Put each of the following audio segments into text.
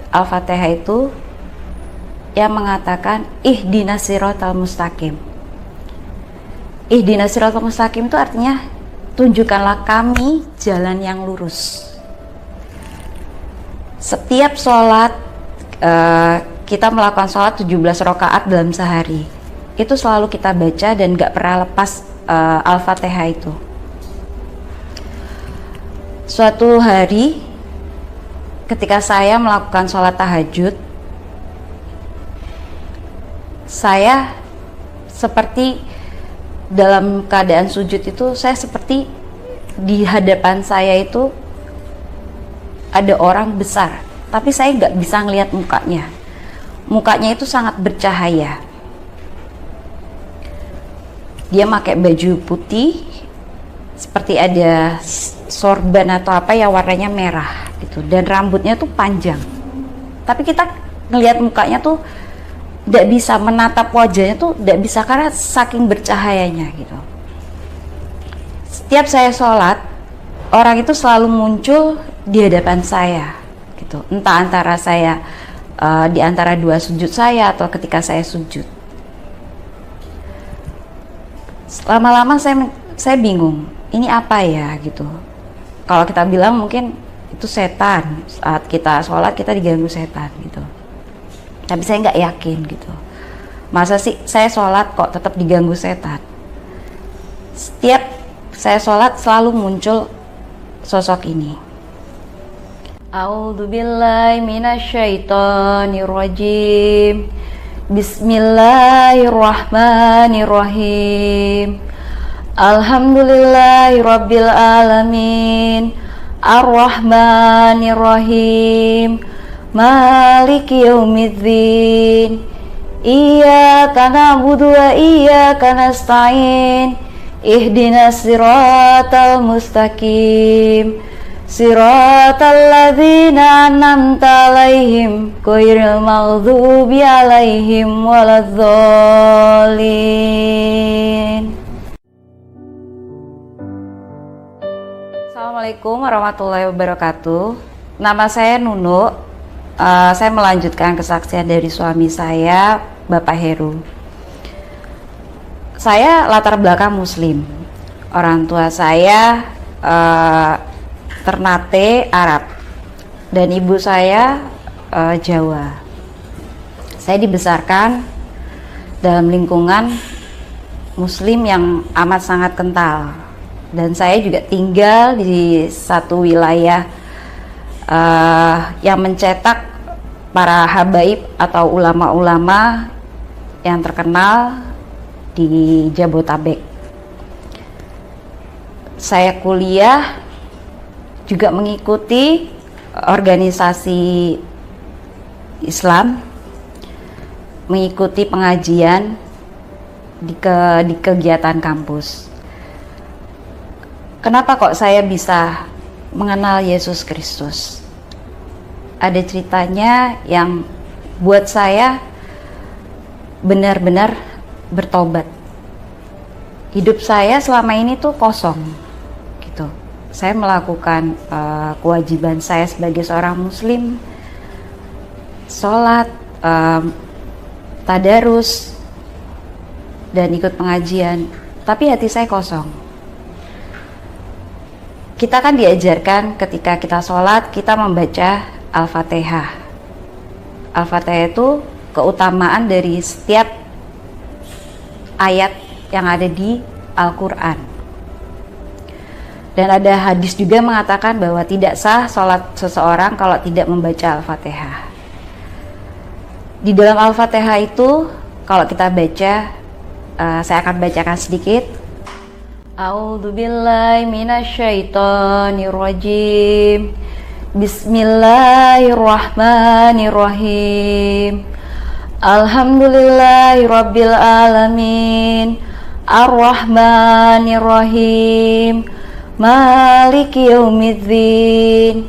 Al-Fatihah itu yang mengatakan ihdinas siratal mustaqim. Ihdinas siratal mustaqim itu artinya tunjukkanlah kami jalan yang lurus. Setiap sholat kita melakukan sholat 17 rakaat dalam sehari, itu selalu kita baca dan gak pernah lepas Al-Fatihah itu. Suatu hari ketika saya melakukan sholat tahajud, saya seperti dalam keadaan sujud itu, saya seperti di hadapan saya itu ada orang besar, tapi saya nggak bisa ngelihat mukanya. Mukanya itu sangat bercahaya. Dia pakai baju putih, seperti ada sorban atau apa yang warnanya merah gitu, dan rambutnya tuh panjang. Tapi kita ngelihat mukanya tuh tidak bisa, menatap wajahnya tuh tidak bisa karena saking bercahayanya gitu. Setiap saya sholat, orang itu selalu muncul di hadapan saya gitu, entah antara saya di antara dua sujud saya atau ketika saya sujud. Lama-lama saya bingung, ini apa ya gitu. Kalau kita bilang mungkin itu setan, saat kita sholat kita diganggu setan gitu. Tapi saya nggak yakin gitu. Masa sih saya sholat kok tetap diganggu setan? Setiap saya sholat selalu muncul sosok ini. A'udzubillahi minasyaitonirrajim. Bismillahirrahmanirrahim. Alhamdulillahirabbil alamin. Ar-Rahmanirrahim. Maliki yaumiddin. Iyyaka na'budu wa iyyaka nasta'in. Ihdinas siratal mustaqim. Siratal ladzina an'amta 'alaihim ghairil maghdubi 'alaihim waladdallin. Assalamualaikum warahmatullahi wabarakatuh. Nama saya Nunu. Saya melanjutkan kesaksian dari suami saya, Bapak Heru. Saya latar belakang Muslim. Orang tua saya Ternate Arab dan ibu saya Jawa. Saya dibesarkan dalam lingkungan Muslim yang amat sangat kental, dan saya juga tinggal di satu wilayah yang mencetak para habaib atau ulama-ulama yang terkenal di Jabotabek. Saya kuliah juga mengikuti organisasi Islam, mengikuti pengajian di kegiatan kampus. Kenapa kok saya bisa mengenal Yesus Kristus? Ada ceritanya yang buat saya benar-benar bertobat. Hidup saya selama ini tuh kosong gitu. Saya melakukan kewajiban saya sebagai seorang Muslim, sholat, tadarus, dan ikut pengajian, tapi hati saya kosong. Kita kan diajarkan ketika kita sholat, kita membaca Al-Fatihah. Al-Fatihah itu keutamaan dari setiap ayat yang ada di Al-Quran. Dan ada hadis juga mengatakan bahwa tidak sah sholat seseorang kalau tidak membaca Al-Fatihah. Di dalam Al-Fatihah itu, kalau kita baca, saya akan bacakan sedikit. A'udzubillahi minasyaitonirrajim. Bismillahirrahmanirrahim. Alhamdulillahirabbil alamin. Ar-Rahmanirrahim. Maliki yaumiddin.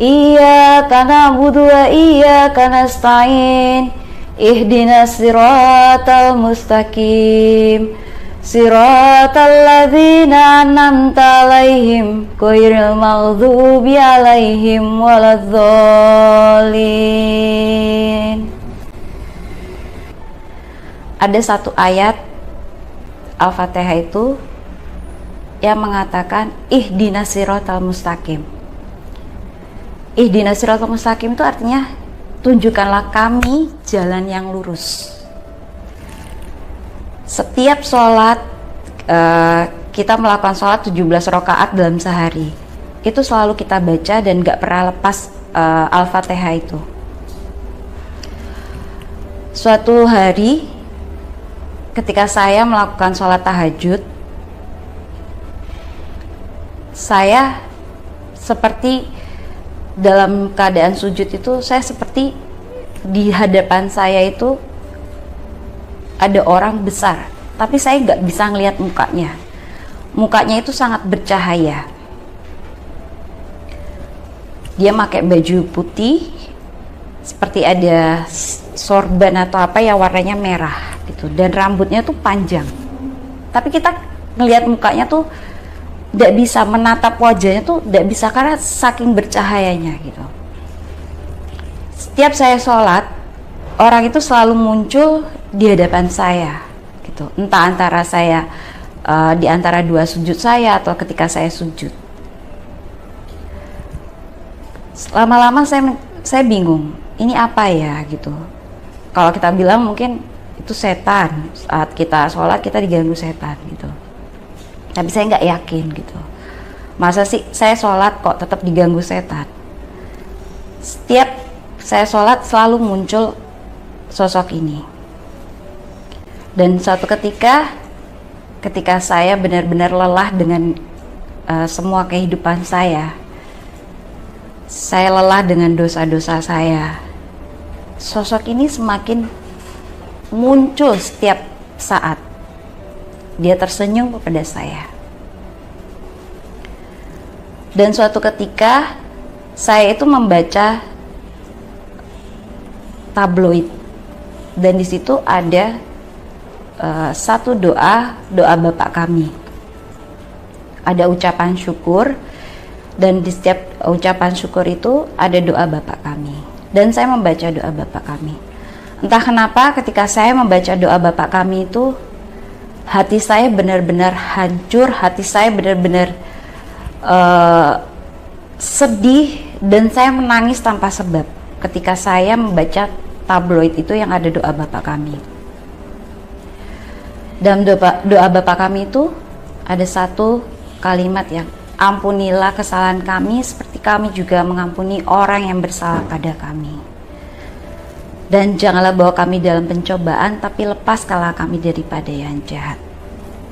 Iyyaka na'budu wa iyyaka nasta'in. Ihdinas siratal mustaqim. Siratal ladzina an'amta 'alaihim ghairil maghdubi 'alaihim waladdallin. ada satu ayat Al-Fatihah itu yang mengatakan ihdinas siratal mustaqim. Ihdinas siratal mustaqim itu artinya tunjukkanlah kami jalan yang lurus. Setiap sholat kita melakukan sholat 17 rakaat dalam sehari. Itu selalu kita baca dan gak pernah lepas Al-Fatihah itu. Suatu hari ketika saya melakukan sholat tahajud, saya seperti dalam keadaan sujud itu, saya seperti di hadapan saya itu ada orang besar, tapi saya nggak bisa ngelihat mukanya. Mukanya itu sangat bercahaya. Dia pakai baju putih, seperti ada sorban atau apa ya, warnanya merah gitu, dan rambutnya tuh panjang. Tapi kita ngelihat mukanya tuh tidak bisa, menatap wajahnya tuh tidak bisa karena saking bercahayanya gitu. Setiap saya sholat, orang itu selalu muncul di hadapan saya gitu. Entah antara saya di antara dua sujud saya atau ketika saya sujud. Lama-lama saya bingung, ini apa ya gitu. Kalau kita bilang mungkin itu setan, saat kita sholat kita diganggu setan gitu. Tapi saya nggak yakin gitu. Masa sih saya sholat kok tetap diganggu setan? Setiap saya sholat selalu muncul sosok ini. Dan suatu ketika saya benar-benar lelah dengan semua kehidupan saya lelah dengan dosa-dosa saya. Sosok ini semakin muncul setiap saat. Dia tersenyum kepada saya. Dan suatu ketika saya itu membaca tabloid, dan di situ ada satu doa Bapak kami. Ada ucapan syukur, dan di setiap ucapan syukur itu ada doa Bapak kami. Dan saya membaca doa Bapak kami. Entah kenapa ketika saya membaca doa Bapak kami itu, hati saya benar-benar hancur, hati saya benar-benar sedih, dan saya menangis tanpa sebab ketika saya membaca tabloid itu yang ada doa Bapak kami. Dalam doa Bapak kami itu ada satu kalimat yang ampunilah kesalahan kami seperti kami juga mengampuni orang yang bersalah pada kami. Dan janganlah bawa kami dalam pencobaan, tapi lepaskanlah kami daripada yang jahat.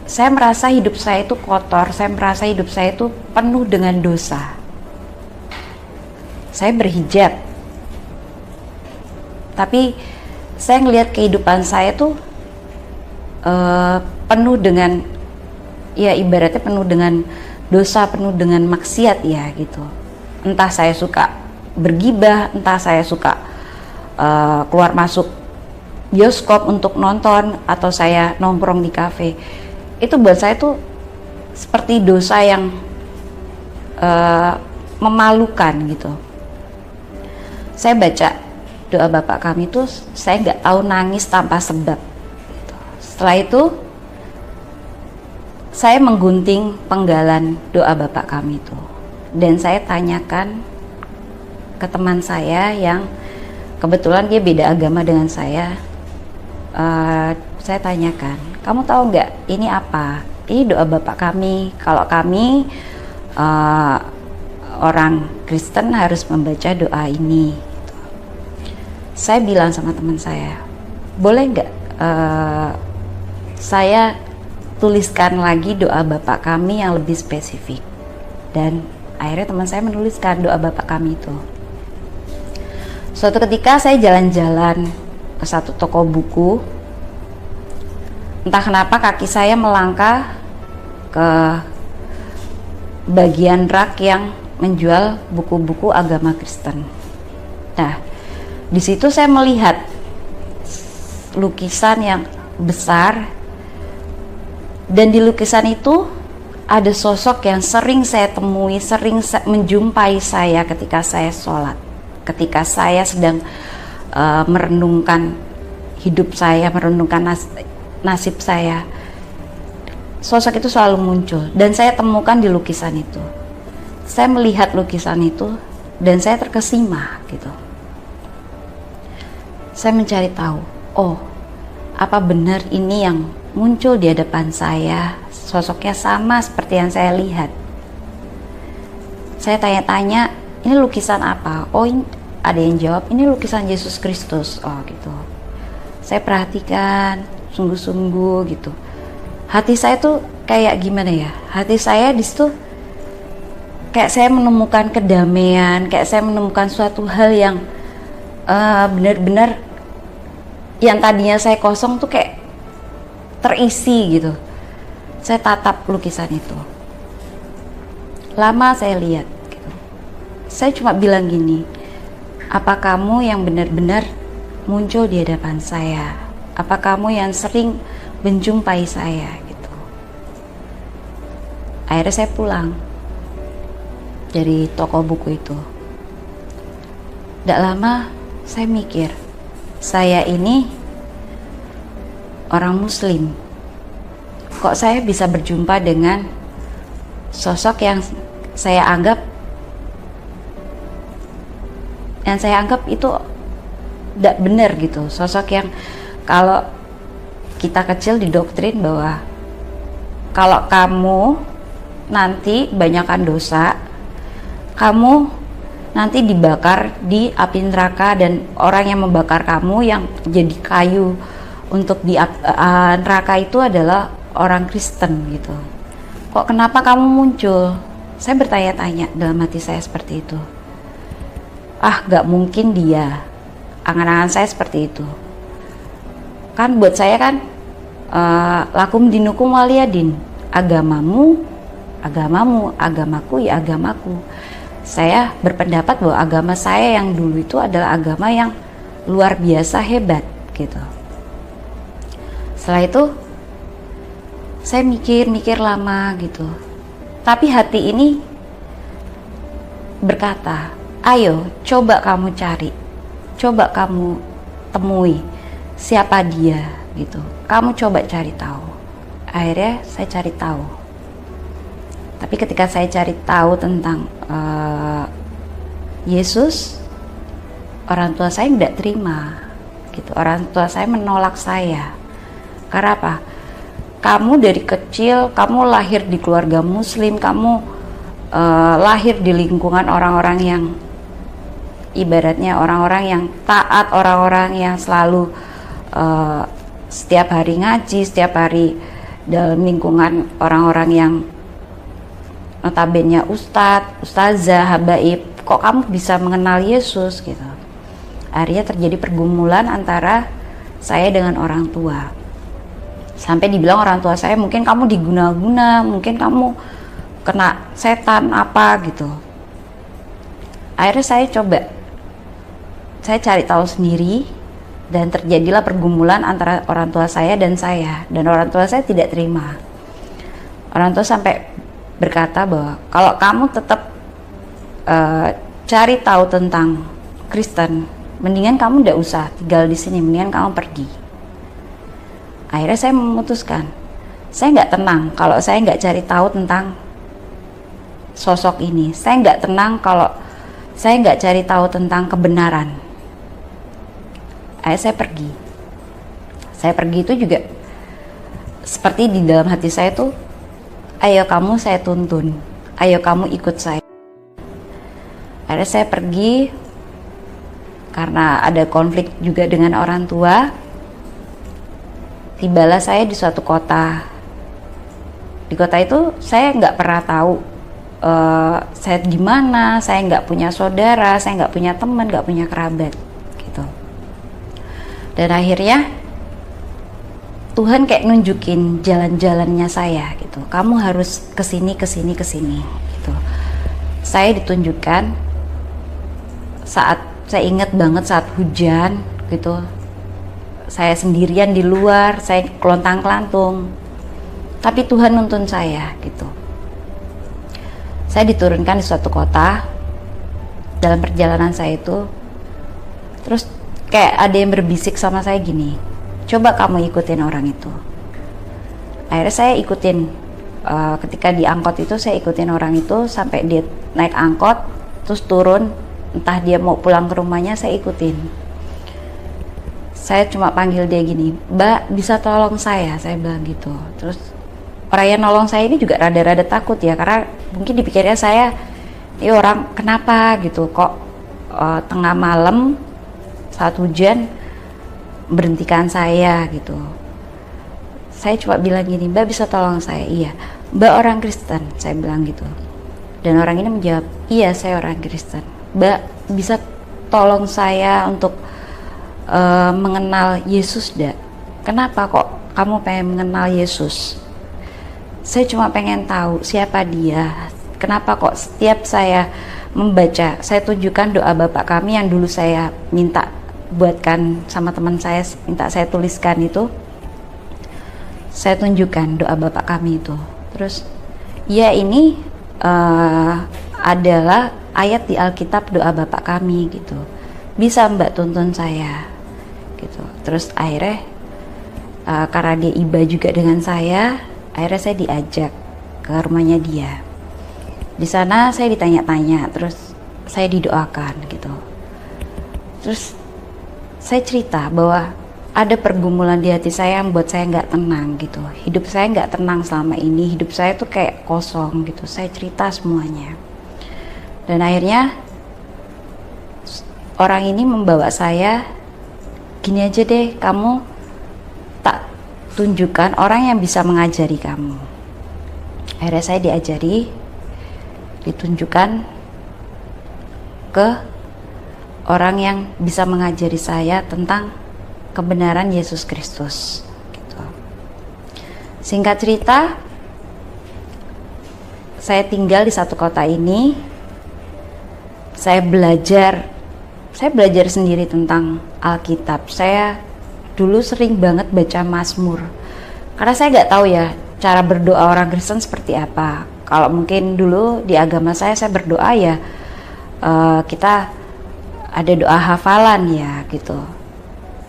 Saya merasa hidup saya itu kotor, saya merasa hidup saya itu penuh dengan dosa. Saya berhijab, tapi saya ngelihat kehidupan saya tuh penuh dengan, ya ibaratnya penuh dengan dosa, penuh dengan maksiat ya gitu. Entah saya suka bergibah, entah saya suka keluar masuk bioskop untuk nonton, atau saya nongkrong di kafe. Itu buat saya tuh seperti dosa yang memalukan gitu. Saya baca doa Bapak kami itu, saya nggak tahu nangis tanpa sebab gitu. Setelah itu saya menggunting penggalan doa Bapak kami itu, dan saya tanyakan ke teman saya yang kebetulan dia beda agama dengan saya. Saya tanyakan, kamu tahu nggak ini apa? Ini doa Bapak kami. Kalau kami orang Kristen harus membaca doa ini. Gitu. Saya bilang sama teman saya, boleh nggak saya tuliskan lagi doa Bapak kami yang lebih spesifik? Dan akhirnya teman saya menuliskan doa Bapak kami itu. Suatu ketika saya jalan-jalan ke satu toko buku, entah kenapa kaki saya melangkah ke bagian rak yang menjual buku-buku agama Kristen. Nah, di situ saya melihat lukisan yang besar, dan di lukisan itu ada sosok yang sering saya temui, sering menjumpai saya ketika saya sholat, ketika saya sedang merenungkan hidup saya, merenungkan nasib saya, sosok itu selalu muncul dan saya temukan di lukisan itu. Saya melihat lukisan itu dan saya terkesima gitu. Saya mencari tahu, oh, apa benar ini yang muncul di hadapan saya sosoknya sama seperti yang saya lihat. Saya tanya-tanya, ini lukisan apa? Oh, ini, ada yang jawab, ini lukisan Yesus Kristus. Oh gitu. Saya perhatikan sungguh-sungguh gitu. Hati saya tuh kayak gimana ya? Hati saya di situ kayak saya menemukan kedamaian, kayak saya menemukan suatu hal yang benar-benar yang tadinya saya kosong tuh kayak terisi gitu. Saya tatap lukisan itu. Lama saya lihat gitu. Saya cuma bilang gini, apa kamu yang benar-benar muncul di hadapan saya? Apa kamu yang sering menjumpai saya gitu. Akhirnya saya pulang dari toko buku itu. Tidak lama saya mikir, saya ini orang Muslim, kok saya bisa berjumpa dengan sosok yang saya anggap itu tidak benar gitu. Sosok yang kalau kita kecil didoktrin bahwa kalau kamu nanti banyakkan dosa, kamu nanti dibakar di api neraka dan orang yang membakar kamu yang jadi kayu untuk di neraka itu adalah orang Kristen gitu. Kok kenapa kamu muncul? Saya bertanya-tanya dalam hati saya seperti itu. Gak mungkin dia. Angan-angan saya seperti itu. Kan buat saya kan lakum dinukum waliyadin. Agamamu, agamaku ya agamaku. Saya berpendapat bahwa agama saya yang dulu itu adalah agama yang luar biasa hebat gitu. Setelah itu saya mikir lama gitu. Tapi hati ini berkata, ayo coba kamu cari, coba kamu temui siapa dia gitu. Kamu coba cari tahu. Akhirnya saya cari tahu. Tapi ketika saya cari tahu tentang Yesus, orang tua saya tidak terima gitu. Orang tua saya menolak saya. Karena apa? Kamu dari kecil, kamu lahir di keluarga Muslim, kamu lahir di lingkungan orang-orang yang ibaratnya orang-orang yang taat, orang-orang yang selalu setiap hari ngaji, setiap hari dalam lingkungan orang-orang yang notabene ustazah, habaib. Kok kamu bisa mengenal Yesus gitu? Akhirnya terjadi pergumulan antara saya dengan orang tua. Sampai dibilang orang tua saya, mungkin kamu diguna-guna, mungkin kamu kena setan apa gitu. Akhirnya saya cari tahu sendiri dan terjadilah pergumulan antara orang tua saya dan orang tua saya tidak terima. Orang tua sampai berkata bahwa kalau kamu tetap cari tahu tentang Kristen, mendingan kamu tidak usah tinggal di sini, mendingan kamu pergi. Akhirnya saya memutuskan, saya nggak tenang kalau saya nggak cari tahu tentang sosok ini. Saya nggak tenang kalau saya nggak cari tahu tentang kebenaran. Akhirnya saya pergi. Saya pergi itu juga seperti di dalam hati saya tuh, ayo kamu saya tuntun, ayo kamu ikut saya. Akhirnya saya pergi karena ada konflik juga dengan orang tua. Tibalah saya di suatu kota. Di kota itu saya nggak pernah tahu saya di mana, saya nggak punya saudara, saya nggak punya teman, nggak punya kerabat, gitu. Dan akhirnya Tuhan kayak nunjukin jalan-jalannya saya, gitu. Kamu harus kesini, gitu. Saya ditunjukkan saat saya ingat banget saat hujan, gitu. Saya sendirian di luar, saya kelontang-kelantung, tapi Tuhan nuntun saya gitu. Saya diturunkan di suatu kota. Dalam perjalanan saya itu, terus kayak ada yang berbisik sama saya gini, coba kamu ikutin orang itu. Akhirnya saya ikutin, ketika di angkot itu saya ikutin orang itu sampai dia naik angkot terus turun, entah dia mau pulang ke rumahnya, saya ikutin. Saya cuma panggil dia gini, "Mbak, bisa tolong saya bilang gitu. Terus orang yang nolong saya ini juga rada-rada takut ya, karena mungkin dipikirnya saya ini orang kenapa gitu, kok tengah malam saat hujan berhentikan saya gitu. Saya cuma bilang gini, "Mbak, bisa tolong saya?" "Iya." "Mbak orang Kristen?" saya bilang gitu. Dan orang ini menjawab, "Iya, saya orang Kristen." "Mbak, bisa tolong saya untuk mengenal Yesus dak?" "Kenapa kok kamu pengen mengenal Yesus?" "Saya cuma pengen tahu siapa dia. Kenapa kok setiap saya membaca, saya tunjukkan doa Bapak kami yang dulu saya minta buatkan sama teman saya, minta saya tuliskan itu, saya tunjukkan doa Bapak kami itu. Terus, ya ini adalah ayat di Alkitab doa Bapak kami gitu. Bisa Mbak tuntun saya gitu." Terus akhirnya karena dia iba juga dengan saya, akhirnya saya diajak ke rumahnya dia. Di sana saya ditanya-tanya, terus saya didoakan gitu. Terus saya cerita bahwa ada pergumulan di hati saya yang buat saya nggak tenang gitu. Hidup saya nggak tenang selama ini. Hidup saya tuh kayak kosong gitu. Saya cerita semuanya. Dan akhirnya orang ini membawa saya, "Gini aja deh, kamu tak tunjukkan orang yang bisa mengajari kamu." Akhirnya saya diajari, ditunjukkan ke orang yang bisa mengajari saya tentang kebenaran Yesus Kristus gitu. Singkat cerita, saya tinggal di satu kota ini. Saya belajar sendiri tentang Alkitab. Saya dulu sering banget baca Mazmur, karena saya nggak tahu ya cara berdoa orang Kristen seperti apa. Kalau mungkin dulu di agama saya berdoa ya kita ada doa hafalan ya gitu.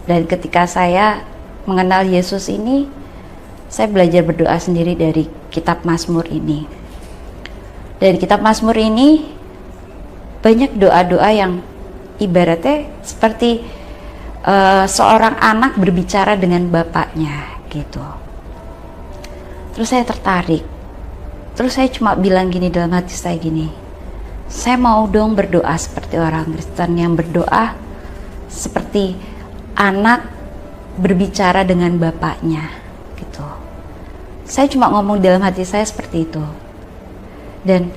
Dan ketika saya mengenal Yesus ini, saya belajar berdoa sendiri dari kitab Mazmur ini. Dari kitab Mazmur ini banyak doa-doa yang ibaratnya seperti seorang anak berbicara dengan bapaknya gitu. Terus saya tertarik. Terus saya cuma bilang gini dalam hati saya gini, saya mau dong berdoa seperti orang Kristen yang berdoa seperti anak berbicara dengan bapaknya gitu. Saya cuma ngomong dalam hati saya seperti itu. Dan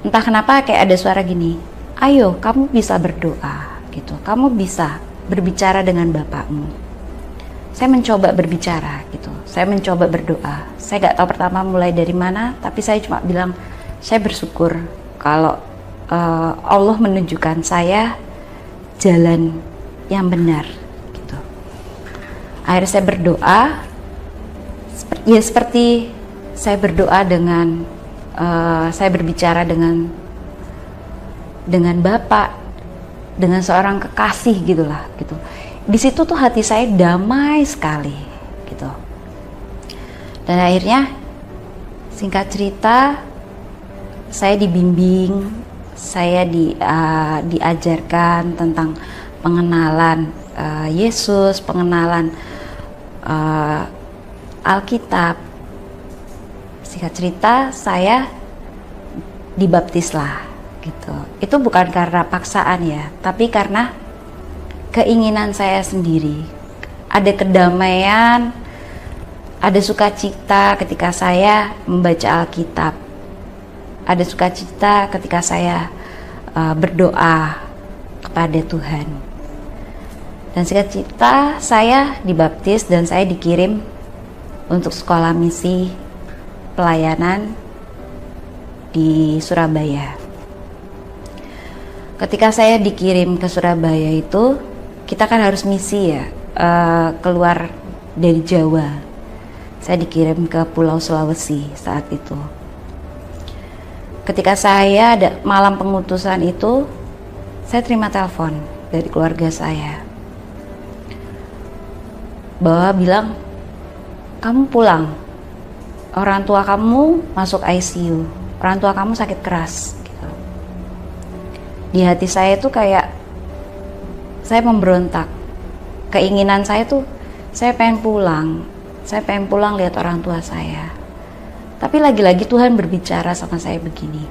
entah kenapa kayak ada suara gini, "Ayo, kamu bisa berdoa gitu. Kamu bisa berbicara dengan bapakmu." Saya mencoba berbicara gitu. Saya mencoba berdoa. Saya gak tahu pertama mulai dari mana, tapi saya cuma bilang, saya bersyukur kalau Allah menunjukkan saya jalan yang benar gitu. Akhirnya saya berdoa, ya seperti saya berdoa dengan saya berbicara dengan Bapak, dengan seorang kekasih gitulah gitu. Di situ tuh hati saya damai sekali gitu. Dan akhirnya singkat cerita, saya dibimbing, saya diajarkan tentang pengenalan Yesus, pengenalan Alkitab. Singkat cerita, saya dibaptislah gitu. Itu bukan karena paksaan ya, tapi karena keinginan saya sendiri. Ada kedamaian, ada sukacita ketika saya membaca Alkitab. Ada sukacita ketika saya berdoa kepada Tuhan. Dan singkat cerita, saya dibaptis dan saya dikirim untuk sekolah misi pelayanan di Surabaya. Ketika saya dikirim ke Surabaya itu, kita kan harus misi ya, keluar dari Jawa. Saya dikirim ke Pulau Sulawesi saat itu. Ketika saya ada malam pengutusan itu, saya terima telepon dari keluarga saya. bahwa bilang, kamu pulang, orang tua kamu masuk ICU, orang tua kamu sakit keras gitu. Di hati saya itu kayak saya memberontak. Keinginan saya tuh saya pengen pulang lihat orang tua saya. Tapi lagi-lagi Tuhan berbicara sama saya begini,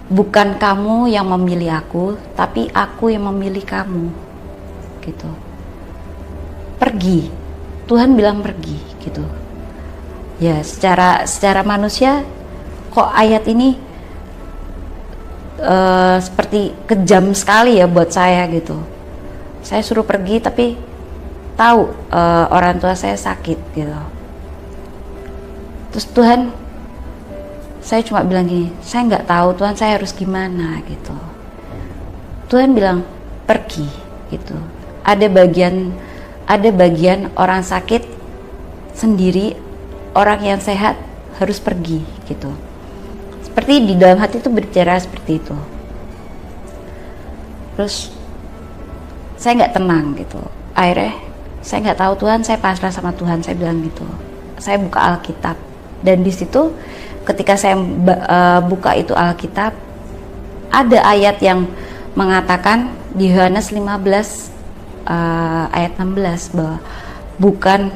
bukan kamu yang memilih aku, tapi aku yang memilih kamu gitu. Pergi, Tuhan bilang pergi gitu. Ya, secara manusia kok ayat ini seperti kejam sekali ya buat saya gitu. Saya suruh pergi tapi tahu orang tua saya sakit gitu. Terus Tuhan, saya cuma bilang gini, saya nggak tahu Tuhan, saya harus gimana gitu. Tuhan bilang pergi gitu. Ada bagian orang sakit sendiri, orang yang sehat harus pergi gitu. Seperti di dalam hati itu berbicara seperti itu. Terus saya nggak tenang gitu. Akhirnya saya nggak tahu Tuhan, saya pasrah sama Tuhan, saya bilang gitu. Saya buka Alkitab dan di situ ketika saya buka itu Alkitab, ada ayat yang mengatakan di Yohanes 15 ayat 16 bahwa bukan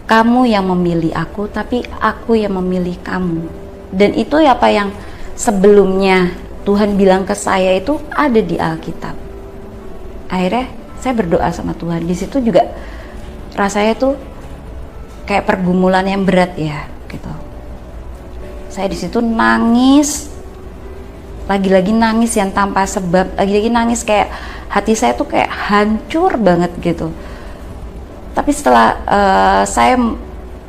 kamu yang memilih aku, tapi aku yang memilih kamu. Dan itu apa yang sebelumnya Tuhan bilang ke saya itu ada di Alkitab. Akhirnya saya berdoa sama Tuhan. Di situ juga rasanya tuh kayak pergumulan yang berat ya gitu. Saya di situ nangis, lagi-lagi nangis yang tanpa sebab, lagi-lagi nangis kayak hati saya tuh kayak hancur banget gitu. Tapi setelah saya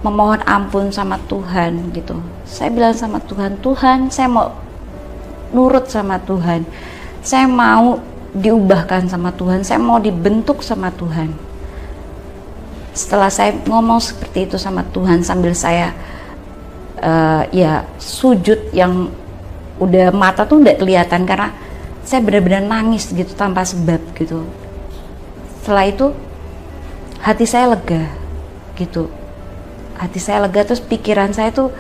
memohon ampun sama Tuhan gitu, saya bilang sama Tuhan, Tuhan saya mau nurut sama Tuhan, saya mau diubahkan sama Tuhan, saya mau dibentuk sama Tuhan. Setelah saya ngomong seperti itu sama Tuhan sambil saya ya sujud yang udah mata tuh udah kelihatan karena saya benar-benar nangis gitu tanpa sebab gitu. Setelah itu hati saya lega gitu. Hati saya lega, terus pikiran saya tuh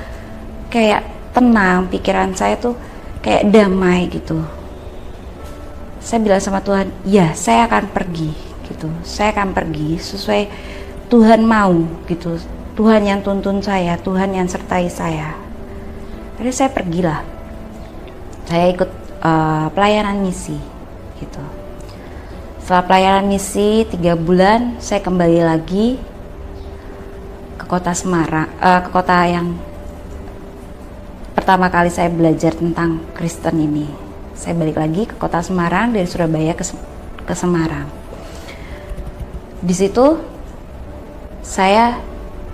kayak tenang, pikiran saya tuh kayak damai gitu. Saya bilang sama Tuhan, ya saya akan pergi gitu. Saya akan pergi sesuai Tuhan mau gitu. Tuhan yang tuntun saya, Tuhan yang sertai saya. Jadi saya pergilah. Saya ikut pelayanan misi gitu. Setelah pelayanan misi 3 bulan, saya kembali lagi ke kota Semarang, ke kota yang pertama kali saya belajar tentang Kristen ini. Saya balik lagi ke kota Semarang, dari Surabaya ke Semarang. Di situ saya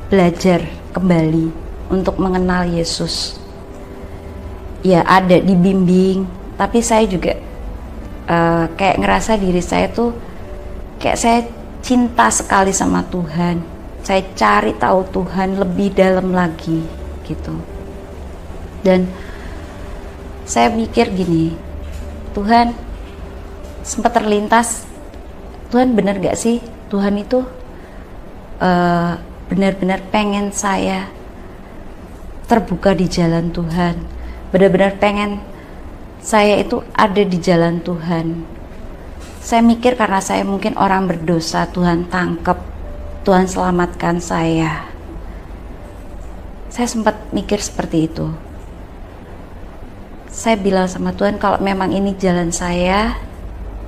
belajar kembali untuk mengenal Yesus. Ya ada dibimbing, tapi saya juga kayak ngerasa diri saya tuh kayak saya cinta sekali sama Tuhan. Saya cari tahu Tuhan lebih dalam lagi gitu. Dan saya pikir gini, Tuhan, sempat terlintas, Tuhan benar gak sih Tuhan itu benar-benar pengen saya terbuka di jalan Tuhan, benar-benar pengen saya itu ada di jalan Tuhan. Saya mikir karena saya mungkin orang berdosa, Tuhan tangkap, Tuhan selamatkan saya. Saya sempat mikir seperti itu. Saya bilang sama Tuhan, kalau memang ini jalan saya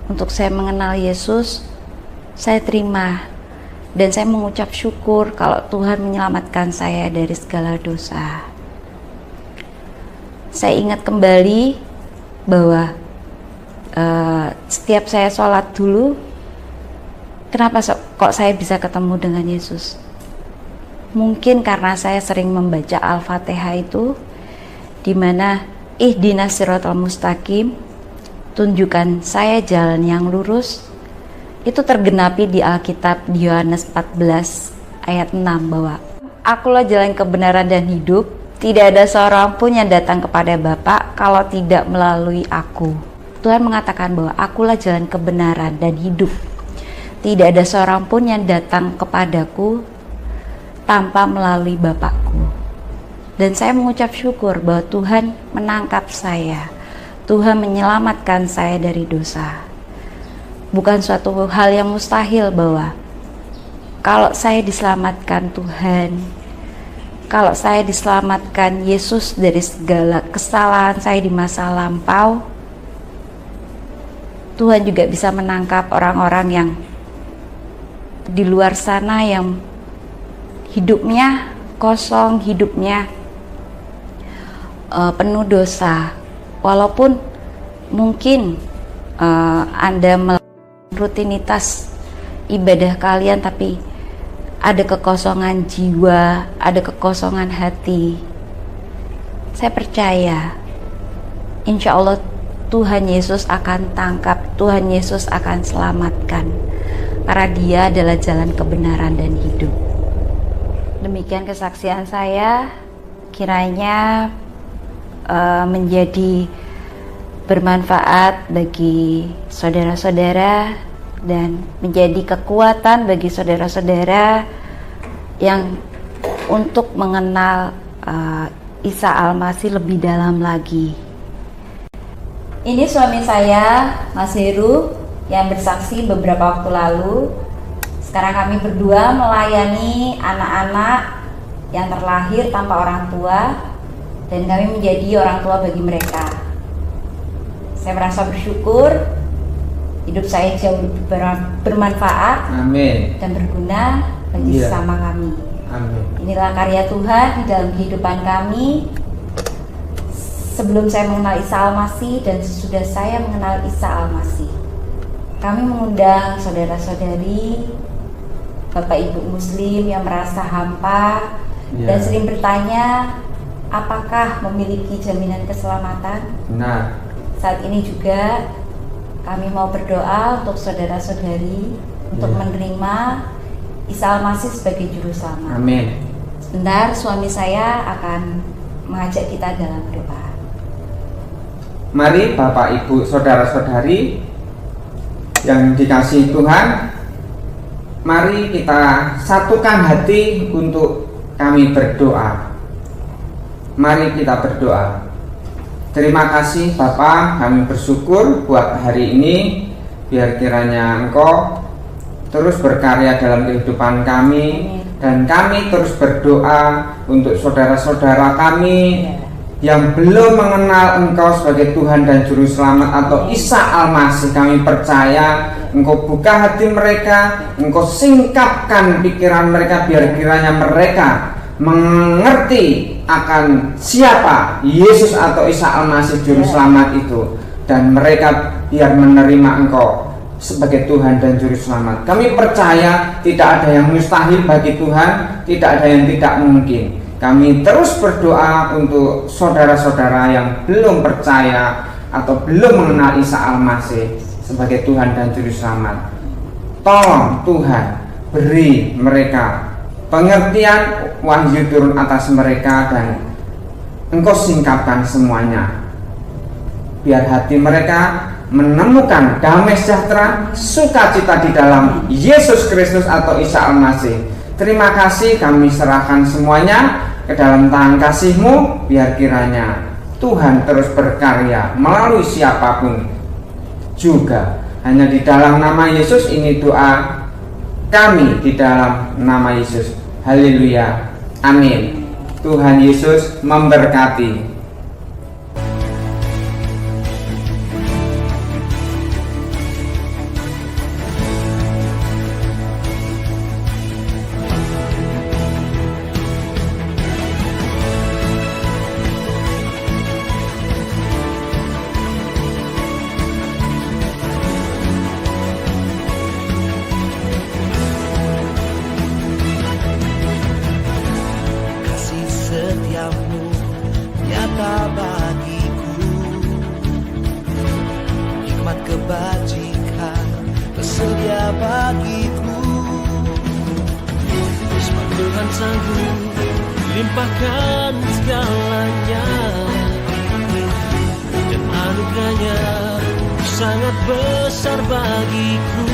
untuk saya mengenal Yesus, saya terima. Dan saya mengucap syukur kalau Tuhan menyelamatkan saya dari segala dosa. Saya ingat kembali bahwa setiap saya sholat dulu, kenapa kok saya bisa ketemu dengan Yesus? Mungkin karena saya sering membaca Al-Fatihah itu, dimana ihdinas siratal mustaqim, tunjukkan saya jalan yang lurus, itu tergenapi di Alkitab di Yohanes 14 ayat 6 bahwa akulah jalan kebenaran dan hidup, tidak ada seorang pun yang datang kepada Bapa kalau tidak melalui aku. Tuhan mengatakan bahwa akulah jalan kebenaran dan hidup. tidak ada seorang pun yang datang kepadaku tanpa melalui Bapakku. Dan saya mengucap syukur bahwa Tuhan menangkap saya. Tuhan menyelamatkan saya dari dosa. Bukan suatu hal yang mustahil bahwa kalau saya diselamatkan Tuhan, kalau saya diselamatkan Yesus dari segala kesalahan saya di masa lampau, Tuhan juga bisa menangkap orang-orang yang di luar sana yang hidupnya kosong, hidupnya penuh dosa. Walaupun mungkin Anda melakukan rutinitas ibadah kalian, tapi ada kekosongan jiwa, ada kekosongan hati. Saya percaya, insya Allah Tuhan Yesus akan tangkap, Tuhan Yesus akan selamatkan, karena Dia adalah jalan kebenaran dan hidup. Demikian kesaksian saya, kiranya menjadi bermanfaat bagi saudara-saudara dan menjadi kekuatan bagi saudara-saudara yang untuk mengenal Isa Al-Masih lebih dalam lagi. Ini suami saya, Mas Heru, yang bersaksi beberapa waktu lalu. Sekarang kami berdua melayani anak-anak yang terlahir tanpa orang tua, dan kami menjadi orang tua bagi mereka. Saya merasa bersyukur, hidup saya jauh lebih bermanfaat. Amin. Dan berguna bagi sesama kami. Amin. Inilah karya Tuhan di dalam kehidupan kami. Sebelum saya mengenal Isa Al-Masih dan sesudah saya mengenal Isa Al-Masih, kami mengundang saudara-saudari, Bapak Ibu Muslim yang merasa hampa dan sering bertanya, apakah memiliki jaminan keselamatan? Nah, saat ini juga kami mau berdoa untuk saudara-saudari untuk menerima Isa Al-Masih sebagai Juru Selamat. Amin. Sebentar, suami saya akan mengajak kita dalam doa. Mari Bapak Ibu Saudara-saudari yang dikasihi Tuhan, mari kita satukan hati untuk kami berdoa. Mari kita berdoa. Terima kasih Bapa, kami bersyukur buat hari ini. Biar kiranya Engkau terus berkarya dalam kehidupan kami, dan kami terus berdoa untuk saudara-saudara kami yang belum mengenal Engkau sebagai Tuhan dan Juru Selamat atau Isa Al-Masih. Kami percaya Engkau buka hati mereka, Engkau singkapkan pikiran mereka, biar kiranya mereka mengerti akan siapa Yesus atau Isa Al-Masih Juru Selamat itu, dan mereka biar menerima Engkau sebagai Tuhan dan Juru Selamat. Kami percaya tidak ada yang mustahil bagi Tuhan, tidak ada yang tidak mungkin. Kami terus berdoa untuk saudara-saudara yang belum percaya atau belum mengenal Isa Al-Masih sebagai Tuhan dan Juru Selamat. Tolong Tuhan beri mereka pengertian, wahyu turun atas mereka, dan Engkau singkapkan semuanya, biar hati mereka menemukan damai sejahtera, sukacita di dalam Yesus Kristus atau Isa Al-Masih. Terima kasih, kami serahkan semuanya ke dalam tangan kasih-Mu, biar kiranya Tuhan terus berkarya melalui siapapun juga. Hanya di dalam nama Yesus ini doa kami, di dalam nama Yesus. Haleluya. Amin. Tuhan Yesus memberkati. Setiapmu nyata bagiku, hikmat kebajikan tersedia bagiku. Sebab Tuhan sanggup limpahkan segalanya, dan anugerahnya sangat besar bagiku.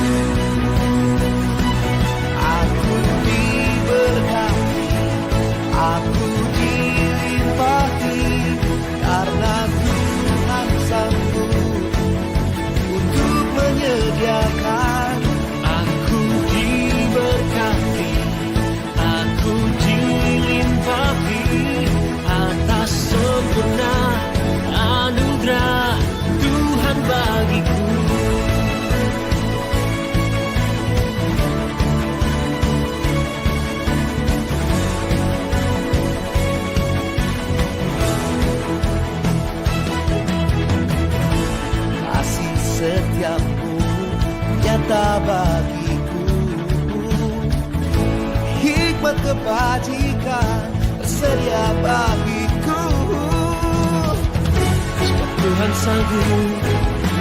nyata bagiku. Hikmat kebajikan tersedia bagiku. Sebab Tuhan sanggup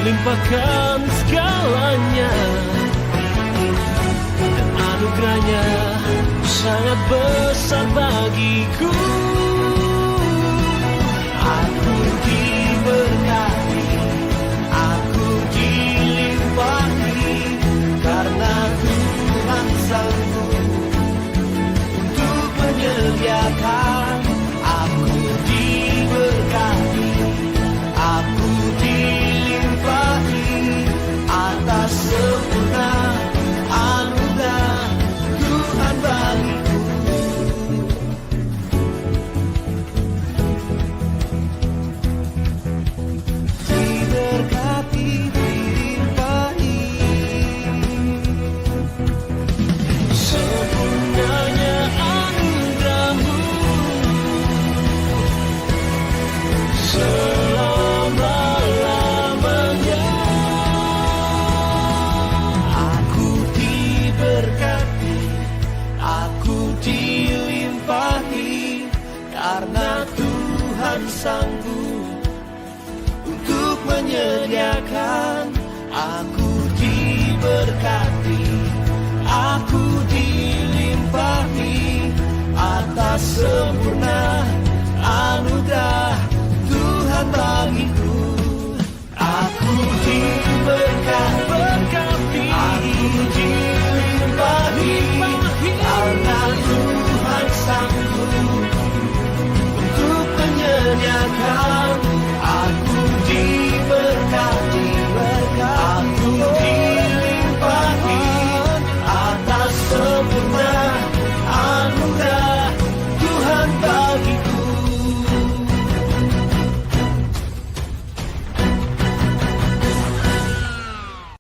limpahkan segalanya, dan anugerahnya sangat besar bagiku.